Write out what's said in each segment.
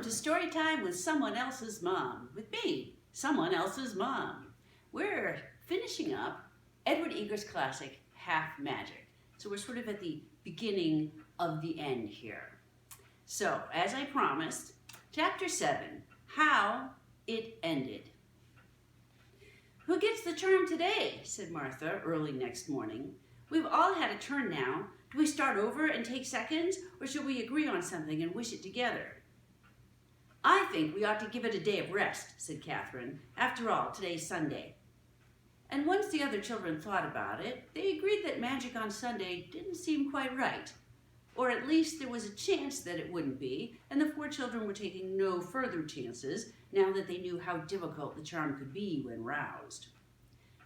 to Story Time with Someone Else's Mom, with me, Someone Else's Mom. We're finishing up Edward Eger's classic, Half Magic. So we're sort of at the beginning of the end here. So, as I promised, Chapter 7, How It Ended. "Who gets the charm today?" said Martha early next morning. "We've all had a turn now. Do we start over and take seconds, or should we agree on something and wish it together?" "I think we ought to give it a day of rest," said Katherine. "After all, today's Sunday." And once the other children thought about it, they agreed that magic on Sunday didn't seem quite right. Or at least there was a chance that it wouldn't be, and the four children were taking no further chances now that they knew how difficult the charm could be when roused.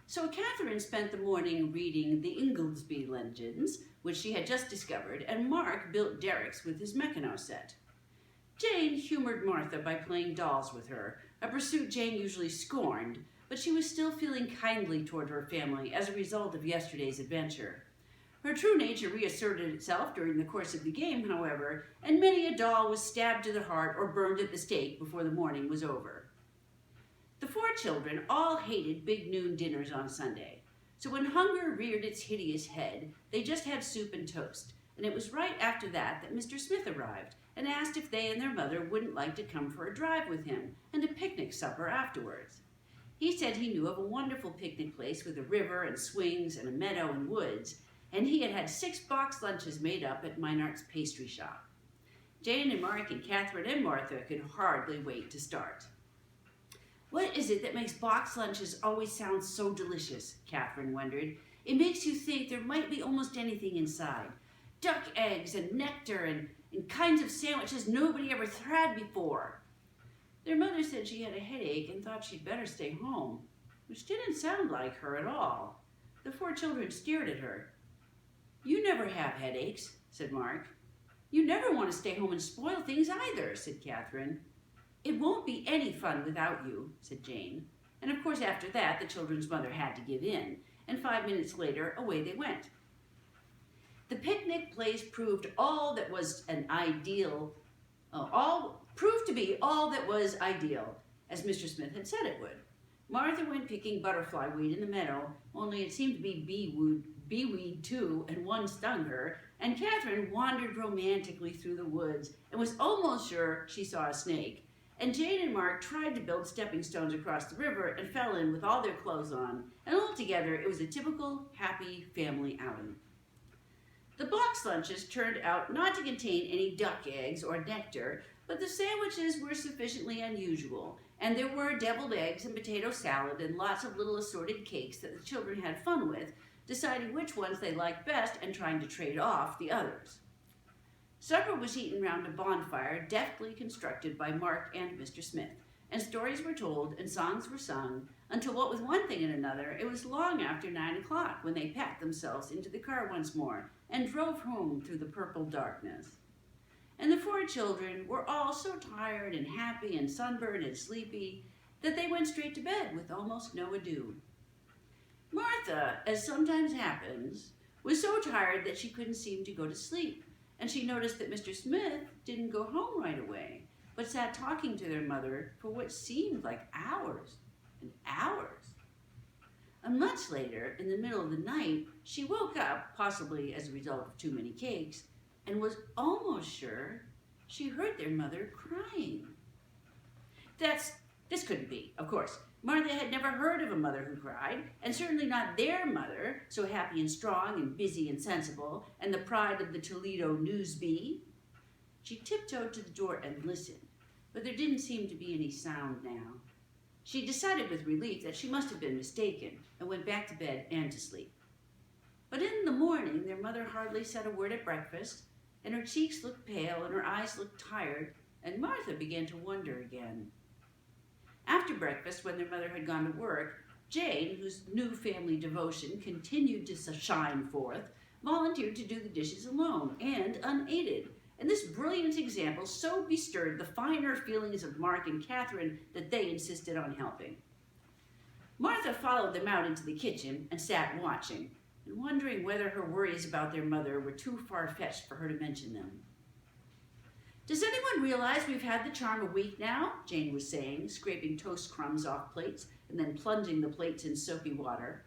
So Katherine spent the morning reading the Inglesby legends, which she had just discovered, and Mark built derricks with his Meccano set. Jane humored Martha by playing dolls with her, a pursuit Jane usually scorned, but she was still feeling kindly toward her family as a result of yesterday's adventure. Her true nature reasserted itself during the course of the game, however, and many a doll was stabbed to the heart or burned at the stake before the morning was over. The four children all hated big noon dinners on Sunday, so when hunger reared its hideous head, they just had soup and toast, and it was right after that Mr. Smith arrived and asked if they and their mother wouldn't like to come for a drive with him and a picnic supper afterwards. He said he knew of a wonderful picnic place with a river and swings and a meadow and woods, and he had had 6 box lunches made up at Meinard's pastry shop. Jane and Mark and Katherine and Martha could hardly wait to start. "What is it that makes box lunches always sound so delicious?" Katherine wondered. "It makes you think there might be almost anything inside. Duck eggs and nectar and kinds of sandwiches nobody ever had before." Their mother said she had a headache and thought she'd better stay home, which didn't sound like her at all. The four children stared at her. "You never have headaches," said Mark. "You never want to stay home and spoil things either," said Katherine. "It won't be any fun without you," said Jane. And of course after that the children's mother had to give in, and 5 minutes later away they went. The picnic place proved to be all that was ideal, as Mr. Smith had said it would. Martha went picking butterfly weed in the meadow, only it seemed to be bee-weed too, and one stung her, and Katherine wandered romantically through the woods and was almost sure she saw a snake, and Jane and Mark tried to build stepping stones across the river and fell in with all their clothes on, and altogether it was a typical happy family outing. The box lunches turned out not to contain any duck eggs or nectar, but the sandwiches were sufficiently unusual, and there were deviled eggs and potato salad and lots of little assorted cakes that the children had fun with, deciding which ones they liked best and trying to trade off the others. Supper was eaten round a bonfire deftly constructed by Mark and Mr. Smith, and stories were told and songs were sung until, what with one thing and another, it was long after 9 o'clock when they packed themselves into the car once more and drove home through the purple darkness. And the four children were all so tired and happy and sunburned and sleepy that they went straight to bed with almost no ado. Martha, as sometimes happens, was so tired that she couldn't seem to go to sleep, and she noticed that Mr. Smith didn't go home right away, but sat talking to their mother for what seemed like hours and hours. And much later, in the middle of the night, she woke up, possibly as a result of too many cakes, and was almost sure she heard their mother crying. This couldn't be, of course. Martha had never heard of a mother who cried, and certainly not their mother, so happy and strong and busy and sensible, and the pride of the Toledo News-Bee. She tiptoed to the door and listened, but there didn't seem to be any sound now. She decided with relief that she must have been mistaken, and went back to bed and to sleep. But in the morning, their mother hardly said a word at breakfast, and her cheeks looked pale and her eyes looked tired, and Martha began to wonder again. After breakfast, when their mother had gone to work, Jane, whose new family devotion continued to shine forth, volunteered to do the dishes alone and unaided, and this brilliant example so bestirred the finer feelings of Mark and Katherine that they insisted on helping. Martha followed them out into the kitchen and sat watching, and wondering whether her worries about their mother were too far-fetched for her to mention them. Does anyone realize we've had the charm a week now? Jane was saying, scraping toast crumbs off plates and then plunging the plates in soapy water.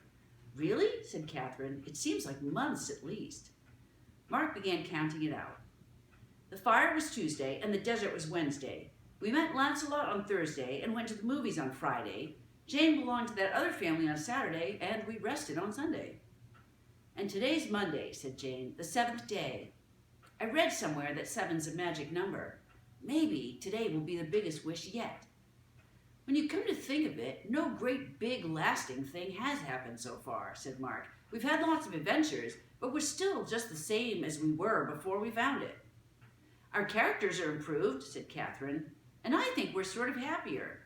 Really? Said Katherine. It seems like months at least. Mark began counting it out. The fire was Tuesday and the desert was Wednesday. We met Lancelot on Thursday and went to the movies on Friday. Jane belonged to that other family on Saturday, and we rested on Sunday. And today's Monday, said Jane, the 7th day. I read somewhere that 7's a magic number. Maybe today will be the biggest wish yet. When you come to think of it, no great big lasting thing has happened so far, said Mark. We've had lots of adventures, but we're still just the same as we were before we found it. Our characters are improved, said Katherine, and I think we're sort of happier.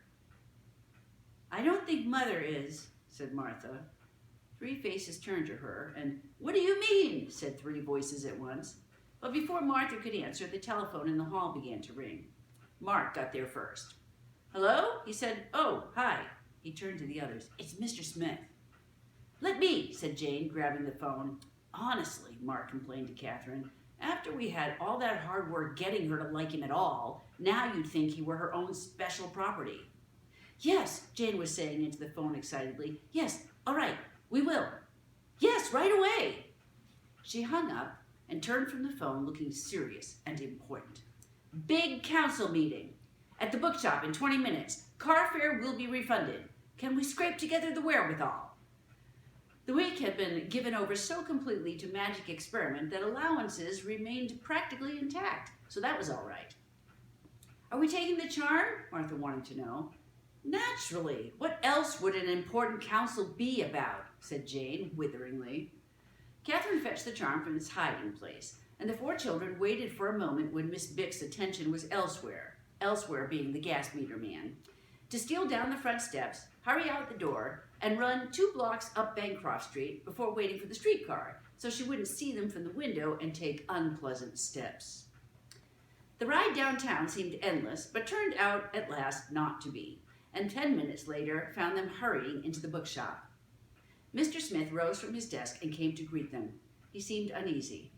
I don't think Mother is, said Martha. 3 faces turned to her, and what do you mean? Said 3 voices at once. But before Martha could answer, the telephone in the hall began to ring. Mark got there first. Hello? He said, oh, hi. He turned to the others. It's Mr. Smith. Let me, said Jane, grabbing the phone. Honestly, Mark complained to Katherine, after we had all that hard work getting her to like him at all, now you'd think he were her own special property. Yes, Jane was saying into the phone excitedly. Yes, all right, we will. Yes, right away. She hung up and turned from the phone looking serious and important. Big council meeting. At the bookshop in 20 minutes. Car fare will be refunded. Can we scrape together the wherewithal? The week had been given over so completely to magic experiment that allowances remained practically intact, so that was all right. Are we taking the charm? Martha wanted to know. Naturally. What else would an important council be about? Said Jane witheringly. Katherine fetched the charm from its hiding place, and the 4 children waited for a moment when Miss Bick's attention was elsewhere being the gas meter man, to steal down the front steps, hurry out the door, and run 2 blocks up Bancroft Street before waiting for the streetcar, so she wouldn't see them from the window and take unpleasant steps. The ride downtown seemed endless, but turned out at last not to be, and 10 minutes later found them hurrying into the bookshop. Mr. Smith rose from his desk and came to greet them. He seemed uneasy.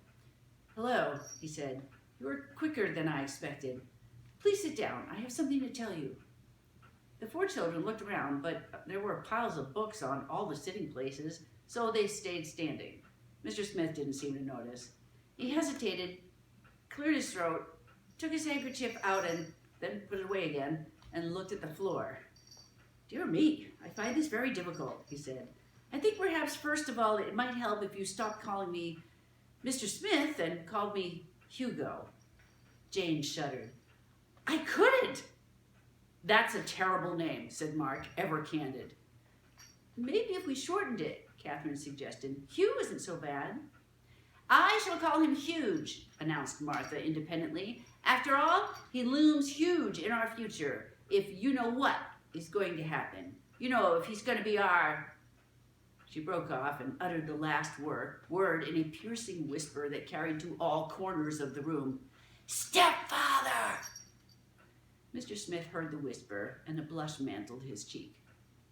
Hello, he said. You were quicker than I expected. Please sit down. I have something to tell you. The 4 children looked around, but there were piles of books on all the sitting places, so they stayed standing. Mr. Smith didn't seem to notice. He hesitated, cleared his throat, took his handkerchief out and then put it away again, and looked at the floor. Dear me, I find this very difficult, he said. I think perhaps first of all it might help if you stopped calling me Mr. Smith and called me Hugo. Jane shuddered. I couldn't! That's a terrible name, said Mark, ever candid. Maybe if we shortened it, Katherine suggested. Hugh isn't so bad. I shall call him Huge, announced Martha independently. After all, he looms huge in our future, if you know what is going to happen. You know, if he's going to be our... She broke off and uttered the last word in a piercing whisper that carried to all corners of the room. Stepfather! Mr. Smith heard the whisper, and a blush mantled his cheek.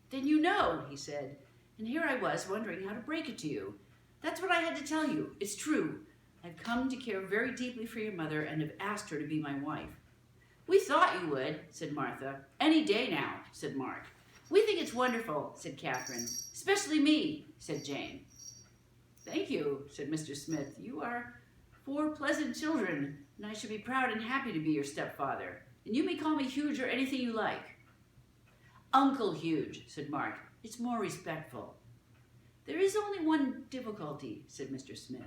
Then you know, he said, and here I was wondering how to break it to you. That's what I had to tell you. It's true. I've come to care very deeply for your mother and have asked her to be my wife. We thought you would, said Martha. Any day now, said Mark. We think it's wonderful, said Katherine. Especially me, said Jane. Thank you, said Mr. Smith. You are 4 pleasant children, and I should be proud and happy to be your stepfather. And you may call me Huge or anything you like. Uncle Huge, said Mark. It's more respectful. There is only one difficulty, said Mr. Smith.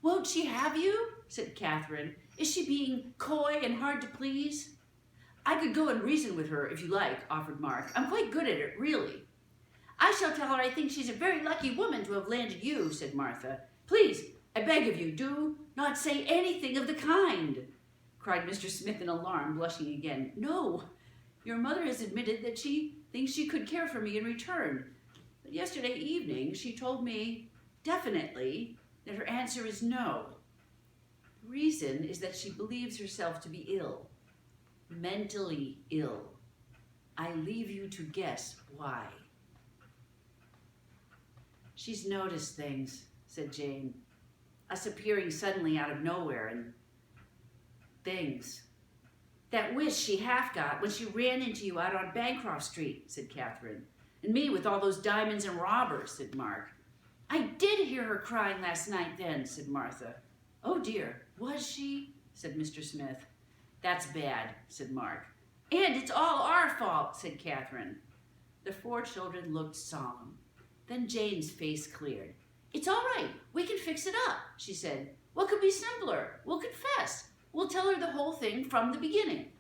Won't she have you? Said Katherine. Is she being coy and hard to please? I could go and reason with her if you like, offered Mark. I'm quite good at it, really. I shall tell her I think she's a very lucky woman to have landed you, said Martha. Please, I beg of you, do not say anything of the kind, cried Mr. Smith in alarm, blushing again. No, your mother has admitted that she thinks she could care for me in return. But yesterday evening she told me definitely that her answer is no. The reason is that she believes herself to be ill, mentally ill. I leave you to guess why. She's noticed things, said Jane, us appearing suddenly out of nowhere, and things. "That wish she half got when she ran into you out on Bancroft Street," said Katherine. "And me with all those diamonds and robbers," said Mark. "I did hear her crying last night then," said Martha. "Oh dear, was she?" said Mr. Smith. "That's bad," said Mark. "And it's all our fault," said Katherine. The four children looked solemn. Then Jane's face cleared. "It's all right. We can fix it up," she said. "What could be simpler? We'll confess. We'll tell her the whole thing from the beginning."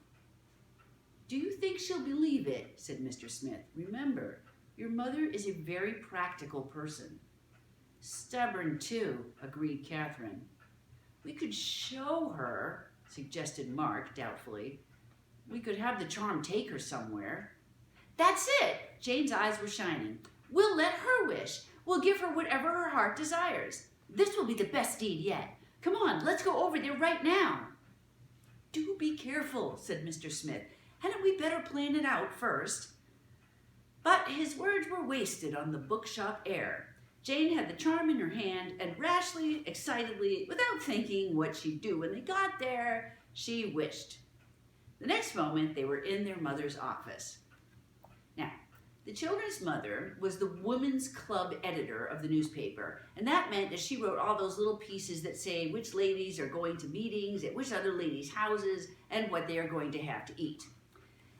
"Do you think she'll believe it?" said Mr. Smith. "Remember, your mother is a very practical person." "Stubborn, too," agreed Katherine. "We could show her," suggested Mark doubtfully. "We could have the charm take her somewhere." "That's it!" Jane's eyes were shining. "We'll let her wish. We'll give her whatever her heart desires. This will be the best deed yet. Come on, let's go over there right now." "Do be careful," said Mr. Smith. "Hadn't we better plan it out first?" But his words were wasted on the bookshop air. Jane had the charm in her hand, and rashly, excitedly, without thinking what she'd do when they got there, she wished. The next moment, they were in their mother's office. Now, the children's mother was the women's club editor of the newspaper, and that meant that she wrote all those little pieces that say which ladies are going to meetings at which other ladies' houses and what they are going to have to eat.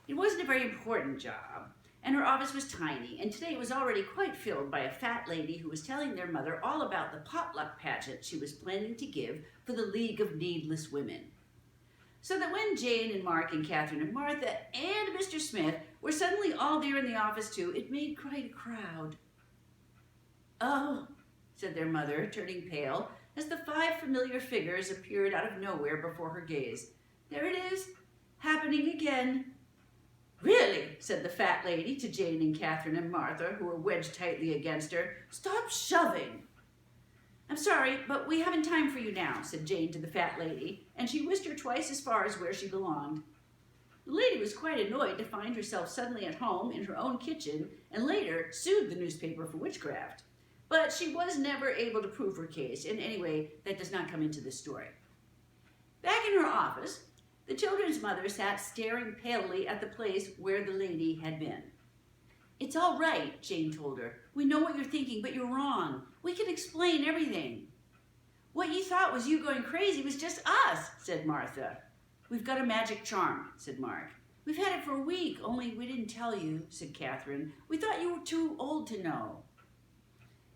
It wasn't a very important job, and her office was tiny, and today it was already quite filled by a fat lady who was telling their mother all about the potluck pageant she was planning to give for the League of Needless Women. So that when Jane and Mark and Katherine and Martha and Mr. Smith were suddenly all there in the office too, it made quite a crowd. "Oh," said their mother, turning pale, as the 5 familiar figures appeared out of nowhere before her gaze. "There it is, happening again." "Really," said the fat lady to Jane and Katherine and Martha, who were wedged tightly against her. "Stop shoving." "I'm sorry, but we haven't time for you now," said Jane to the fat lady, and she whisked her twice as far as where she belonged. The lady was quite annoyed to find herself suddenly at home in her own kitchen, and later sued the newspaper for witchcraft. But she was never able to prove her case, and anyway, that does not come into this story. Back in her office, the children's mother sat staring palely at the place where the lady had been. "It's all right," Jane told her. "We know what you're thinking, but you're wrong. We can explain everything." "What you thought was you going crazy was just us," said Martha. "We've got a magic charm," said Mark. "We've had it for a week, only we didn't tell you," said Katherine. "We thought you were too old to know."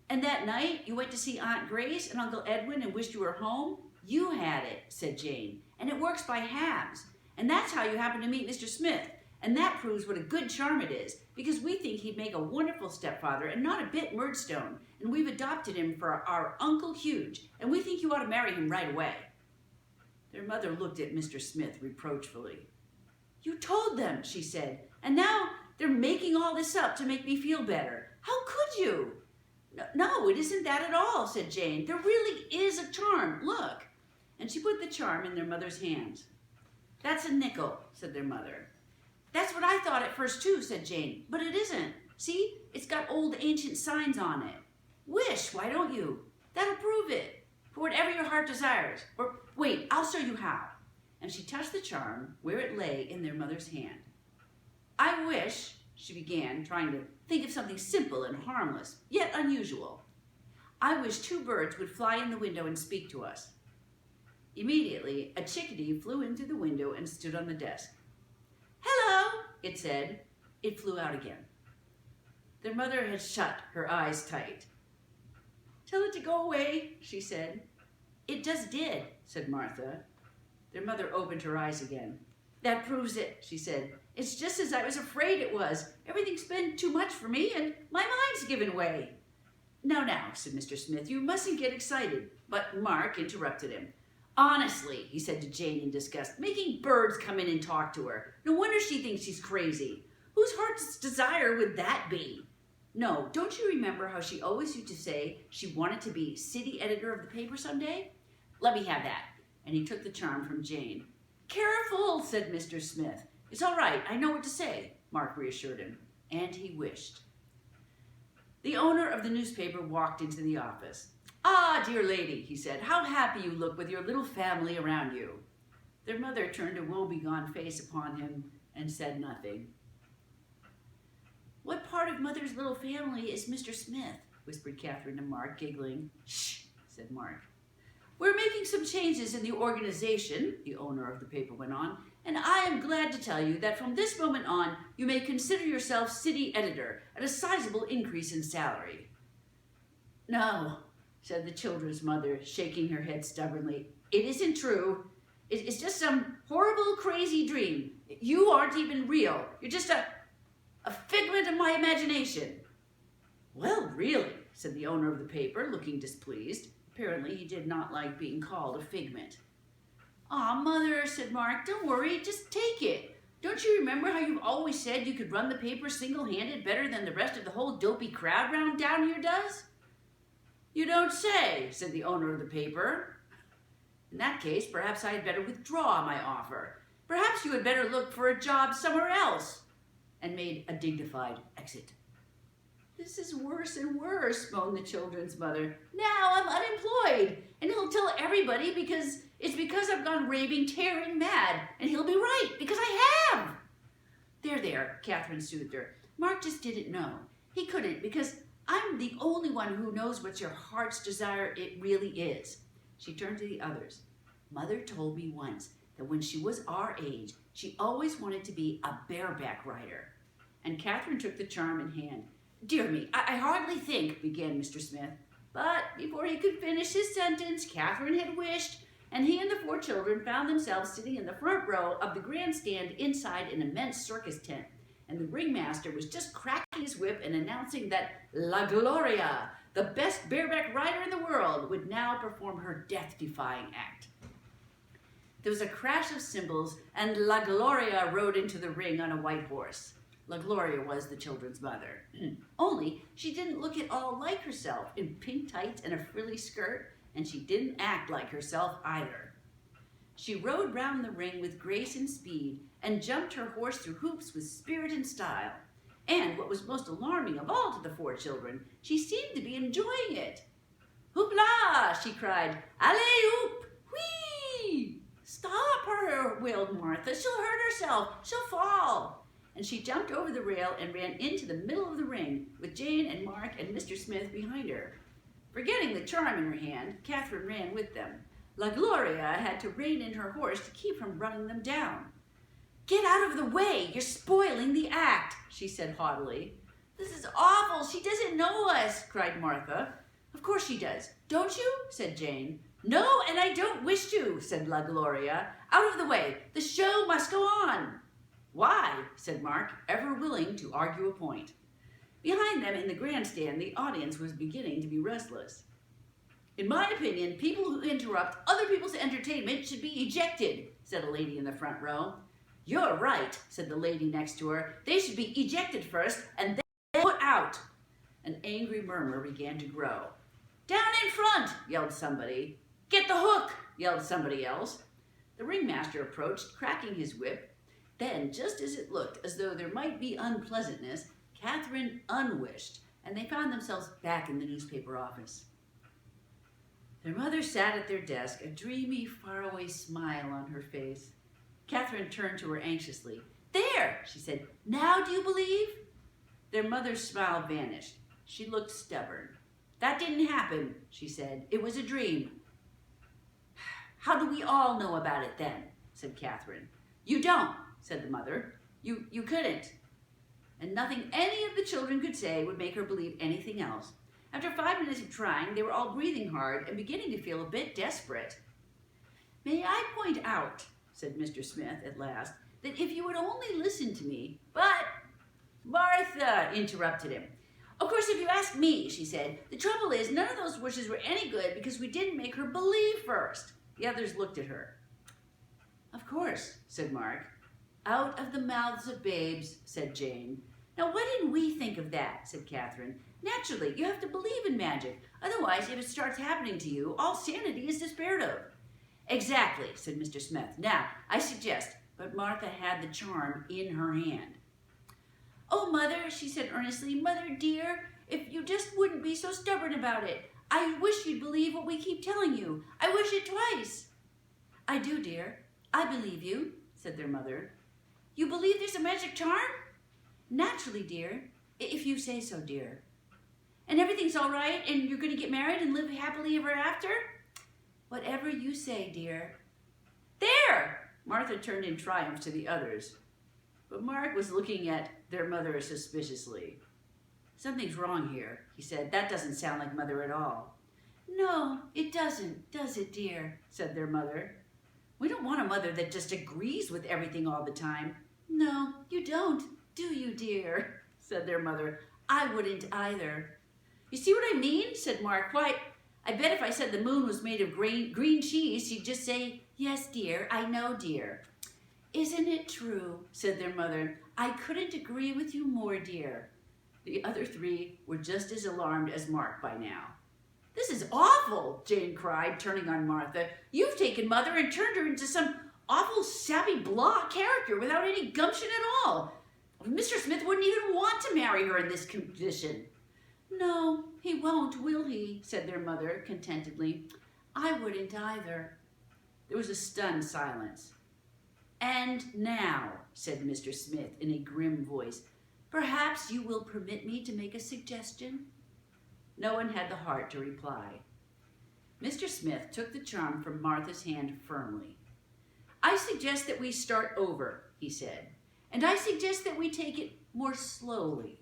"And that night you went to see Aunt Grace and Uncle Edwin and wished you were home? You had it," said Jane. "And it works by halves. And that's how you happened to meet Mr. Smith. And that proves what a good charm it is, because we think he'd make a wonderful stepfather and not a bit Murdstone, and we've adopted him for our Uncle Huge, and we think you ought to marry him right away." Their mother looked at Mr. Smith reproachfully. "You told them," she said, "and now they're making all this up to make me feel better. How could you?" No, it isn't that at all," said Jane. "There really is a charm. Look." And she put the charm in their mother's hands. "That's a nickel," said their mother. "That's what I thought at first too," said Jane. "But it isn't. See, it's got old ancient signs on it. Wish, why don't you? That'll prove it. For whatever your heart desires. Or wait, I'll show you how." And she touched the charm where it lay in their mother's hand. "I wish," she began, trying to think of something simple and harmless, yet unusual. "I wish 2 birds would fly in the window and speak to us." Immediately, a chickadee flew in through the window and stood on the desk. "Hello," it said. It flew out again. Their mother had shut her eyes tight. "Tell it to go away," she said. "It just did," said Martha. Their mother opened her eyes again. "That proves it," she said. "It's just as I was afraid it was. Everything's been too much for me, and my mind's given way." Now, said Mr. Smith, "you mustn't get excited." But Mark interrupted him. "Honestly," he said to Jane in disgust, "making birds come in and talk to her. No wonder she thinks she's crazy. Whose heart's desire would that be? No, don't you remember how she always used to say she wanted to be city editor of the paper someday? Let me have that." And he took the charm from Jane. "Careful," said Mr. Smith. "It's all right, I know what to say," Mark reassured him. And he wished. The owner of the newspaper walked into the office. "Ah, dear lady," he said, "how happy you look with your little family around you." Their mother turned a woebegone face upon him and said nothing. "What part of Mother's little family is Mr. Smith?" whispered Katherine to Mark, giggling. "Shh," said Mark. "We're making some changes in the organization," the owner of the paper went on, "and I am glad to tell you that from this moment on, you may consider yourself city editor at a sizable increase in salary." "No," said the children's mother, shaking her head stubbornly. "It isn't true. It's just some horrible, crazy dream. You aren't even real. You're just a figment of my imagination." "Well, really," said the owner of the paper, looking displeased. Apparently, he did not like being called a figment. "Aw, Mother," said Mark, "don't worry, just take it. Don't you remember how you've always said you could run the paper single-handed better than the rest of the whole dopey crowd round down here does?" "You don't say," said the owner of the paper. "In that case, perhaps I had better withdraw my offer. Perhaps you had better look for a job somewhere else," and made a dignified exit. "This is worse and worse," moaned the children's mother. "Now I'm unemployed, and he'll tell everybody because I've gone raving, tearing mad, and he'll be right, because I have." There, Katherine soothed her. "Mark just didn't know. He couldn't, because I'm the only one who knows what your heart's desire it really is." She turned to the others. "Mother told me once that when she was our age, she always wanted to be a bareback rider." And Katherine took the charm in hand. "Dear me, I hardly think," began Mr. Smith. But before he could finish his sentence, Katherine had wished, and he and the 4 children found themselves sitting in the front row of the grandstand inside an immense circus tent. And the ringmaster was just cracking his whip and announcing that La Gloria, the best bareback rider in the world, would now perform her death-defying act. There was a crash of cymbals, and La Gloria rode into the ring on a white horse. La Gloria was the children's mother. Only she didn't look at all like herself in pink tights and a frilly skirt, and she didn't act like herself either. She rode round the ring with grace and speed, and jumped her horse through hoops with spirit and style. And what was most alarming of all to the 4 children, she seemed to be enjoying it. "Hoopla!" she cried. "Allez-oop! Whee!" "Stop her!" wailed Martha. "She'll hurt herself. She'll fall." And she jumped over the rail and ran into the middle of the ring, with Jane and Mark and Mr. Smith behind her. Forgetting the charm in her hand, Katherine ran with them. La Gloria had to rein in her horse to keep from running them down. "Get out of the way! You're spoiling the act," she said haughtily. "This is awful! She doesn't know us!" cried Martha. "Of course she does. Don't you?" said Jane. "No, and I don't wish to," said La Gloria. "Out of the way! The show must go on." "Why?" said Mark, ever willing to argue a point. Behind them in the grandstand, the audience was beginning to be restless. "In my opinion, people who interrupt other people's entertainment should be ejected," said a lady in the front row. "You're right," said the lady next to her. "They should be ejected first and then put out." An angry murmur began to grow. "Down in front!" yelled somebody. "Get the hook!" yelled somebody else. The ringmaster approached, cracking his whip. Then, just as it looked as though there might be unpleasantness, Katherine unwished, and they found themselves back in the newspaper office. Their mother sat at their desk, a dreamy, faraway smile on her face. Katherine turned to her anxiously. "There," she said. "Now do you believe?" Their mother's smile vanished. She looked stubborn. "That didn't happen," she said. "It was a dream." "How do we all know about it then?" said Katherine. "You don't," said the mother. You couldn't." And nothing any of the children could say would make her believe anything else. After 5 minutes of trying, they were all breathing hard and beginning to feel a bit desperate. "May I point out," said Mr. Smith at last, "that if you would only listen to me, but—" "Martha," interrupted him. "Of course, if you ask me," she said, "the trouble is none of those wishes were any good because we didn't make her believe first." The others looked at her. "Of course," said Mark. "Out of the mouths of babes," said Jane. "Now, why didn't we think of that?" said Katherine. "Naturally, you have to believe in magic. Otherwise, if it starts happening to you, all sanity is despaired of." "Exactly," said Mr. Smith. "Now, I suggest—" But Martha had the charm in her hand. "Oh, Mother," she said earnestly, "Mother dear, if you just wouldn't be so stubborn about it. I wish you'd believe what we keep telling you. I wish it twice." "I do, dear. I believe you, said their mother. You believe there's a magic charm? Naturally, dear, if you say so, dear. And everything's all right, and you're going to get married and live happily ever after? Whatever you say, dear. There! Martha turned in triumph to the others. But Mark was looking at their mother suspiciously. Something's wrong here, he said. That doesn't sound like Mother at all. No, it doesn't, does it, dear? Said their mother. We don't want a mother that just agrees with everything all the time. No, you don't, do you, dear? Said their mother. I wouldn't either. You see what I mean? Said Mark. Why, I bet if I said the moon was made of green cheese, she'd just say, yes, dear, I know, dear. Isn't it true? Said their mother. I couldn't agree with you more, dear. The other three were just as alarmed as Mark by now. This is awful, Jane cried, turning on Martha. You've taken Mother and turned her into some awful sappy blah character without any gumption at all. Mr. Smith wouldn't even want to marry her in this condition. No, he won't, will he? Said their mother contentedly. I wouldn't either. There was a stunned silence. And now, said Mr. Smith in a grim voice, perhaps you will permit me to make a suggestion? No one had the heart to reply. Mr. Smith took the charm from Martha's hand firmly. I suggest that we start over, he said, and I suggest that we take it more slowly,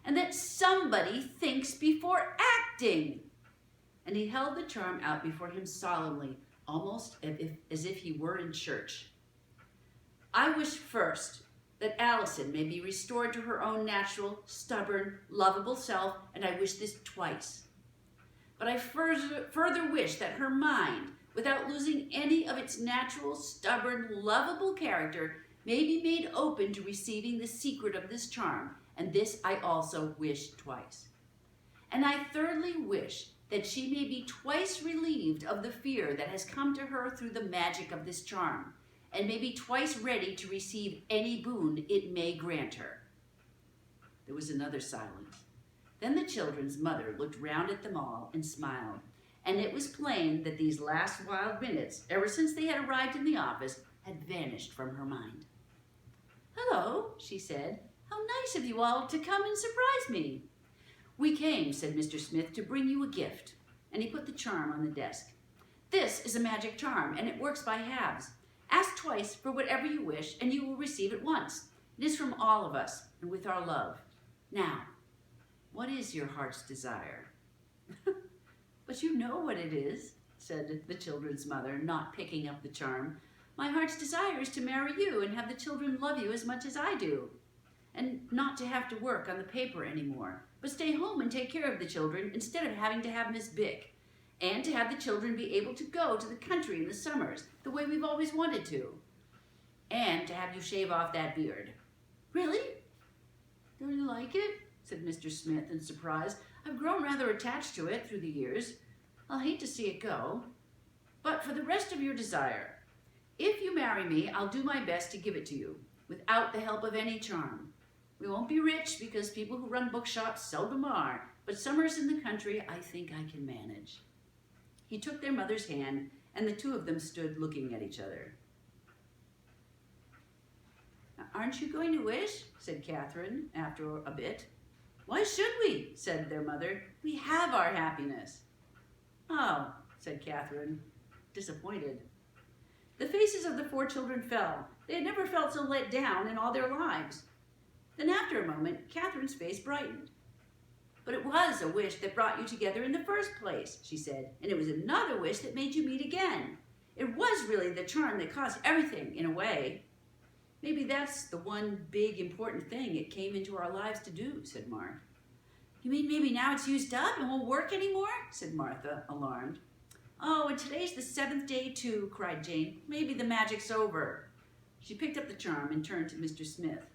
and that somebody thinks before acting. And he held the charm out before him solemnly, almost as if he were in church. I wish first that Allison may be restored to her own natural, stubborn, lovable self, and I wish this twice. But I further wish that her mind, without losing any of its natural, stubborn, lovable character, may be made open to receiving the secret of this charm, and this I also wish twice. And I thirdly wish that she may be twice relieved of the fear that has come to her through the magic of this charm, and may be twice ready to receive any boon it may grant her. There was another silence. Then the children's mother looked round at them all and smiled, and it was plain that these last wild minutes, ever since they had arrived in the office, had vanished from her mind. Hello, she said. How nice of you all to come and surprise me. We came, said Mr. Smith, to bring you a gift, and he put the charm on the desk. This is a magic charm, and it works by halves. Ask twice for whatever you wish, and you will receive it once. It is from all of us, and with our love. Now, what is your heart's desire? But you know what it is, said the children's mother, not picking up the charm. My heart's desire is to marry you and have the children love you as much as I do, and not to have to work on the paper anymore, but stay home and take care of the children instead of having to have Miss Bick, and to have the children be able to go to the country in the summers, the way we've always wanted to, and to have you shave off that beard. Really? Don't you like it? Said Mr. Smith in surprise. I've grown rather attached to it through the years. I'll hate to see it go. But for the rest of your desire, if you marry me, I'll do my best to give it to you, without the help of any charm. We won't be rich, because people who run bookshops seldom are, but summers in the country I think I can manage. He took their mother's hand, and the two of them stood looking at each other. Aren't you going to wish? Said Katherine after a bit. Why should we? Said their mother. We have our happiness. Oh, said Katherine, disappointed. The faces of the four children fell. They had never felt so let down in all their lives. Then after a moment, Katherine's face brightened. But it was a wish that brought you together in the first place, she said, and it was another wish that made you meet again. It was really the charm that caused everything, in a way. Maybe that's the one big important thing it came into our lives to do, said Mark. You mean maybe now it's used up and won't work anymore? Said Martha, alarmed. Oh, and today's the 7th day too, cried Jane. Maybe the magic's over. She picked up the charm and turned to Mr. Smith.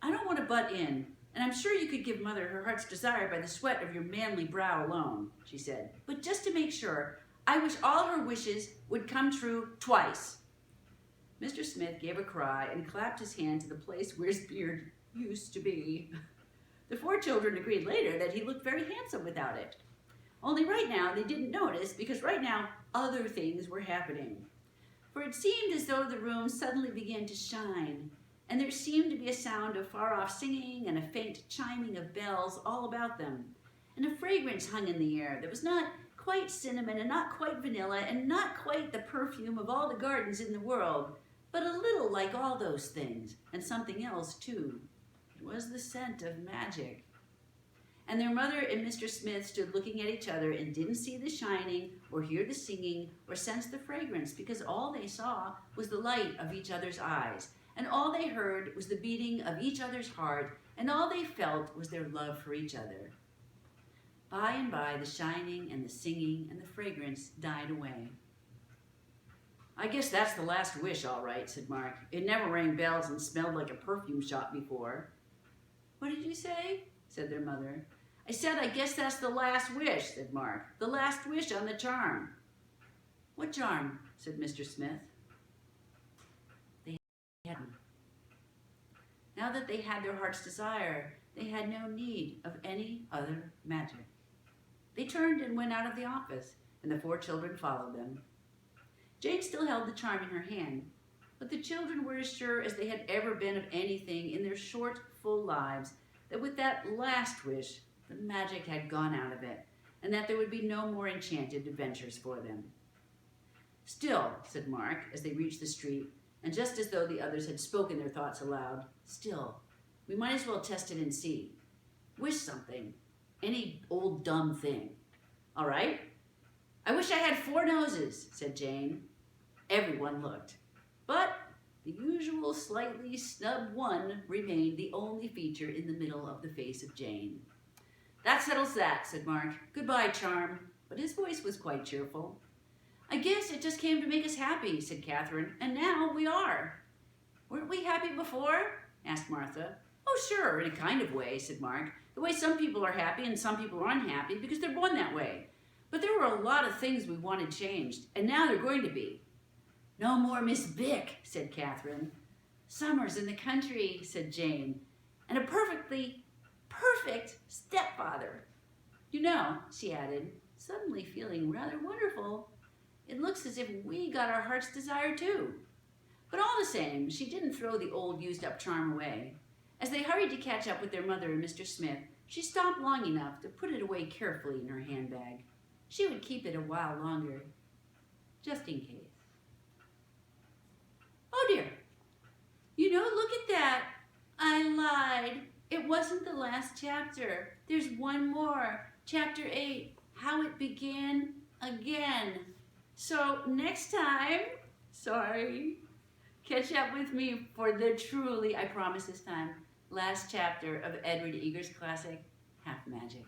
I don't want to butt in, and I'm sure you could give Mother her heart's desire by the sweat of your manly brow alone, she said. But just to make sure, I wish all her wishes would come true twice. Mr. Smith gave a cry and clapped his hand to the place where his beard used to be. The four children agreed later that he looked very handsome without it. Only right now they didn't notice, because right now other things were happening. for it seemed as though the room suddenly began to shine, and there seemed to be a sound of far-off singing and a faint chiming of bells all about them, and a fragrance hung in the air that was not quite cinnamon and not quite vanilla and not quite the perfume of all the gardens in the world, but a little like all those things, and something else too. It was the scent of magic. And their mother and Mr. Smith stood looking at each other and didn't see the shining or hear the singing or sense the fragrance, because all they saw was the light of each other's eyes, and all they heard was the beating of each other's heart, and all they felt was their love for each other. By and by, the shining and the singing and the fragrance died away. "I guess that's the last wish, all right," said Mark. "It never rang bells and smelled like a perfume shop before." "What did you say?" said their mother. "I said, I guess that's the last wish," said Mark. "The last wish on the charm." "What charm?" said Mr. Smith. They hadn't. Now that they had their heart's desire, they had no need of any other magic. They turned and went out of the office, and the 4 children followed them. Jane still held the charm in her hand, but the children were as sure as they had ever been of anything in their short, full lives that with that last wish, the magic had gone out of it, and that there would be no more enchanted adventures for them. "Still," said Mark, as they reached the street, and just as though the others had spoken their thoughts aloud, "still, we might as well test it and see. Wish something. Any old dumb thing. All right?" "I wish I had 4 noses," said Jane. Everyone looked. But the usual slightly snubbed one remained the only feature in the middle of the face of Jane. "That settles that," said Mark. "Goodbye, charm." But his voice was quite cheerful. "I guess it just came to make us happy," said Katherine, "and now we are." "Weren't we happy before?" asked Martha. "Oh, sure, in a kind of way," said Mark. "The way some people are happy and some people are unhappy because they're born that way. But there were a lot of things we wanted changed, and now they're going to be." "No more Miss Vick," said Katherine. "Summers in the country," said Jane. "And a perfect stepfather. You know," she added, suddenly feeling rather wonderful, "it looks as if we got our heart's desire too." But all the same, she didn't throw the old used-up charm away. As they hurried to catch up with their mother and Mr. Smith, she stopped long enough to put it away carefully in her handbag. She would keep it a while longer, just in case. "Oh dear, look at that. I lied. It wasn't the last chapter. There's one more. Chapter 8, How It Began Again. So next time, catch up with me for the truly, I promise this time, last chapter of Edward Eager's classic, Half Magic."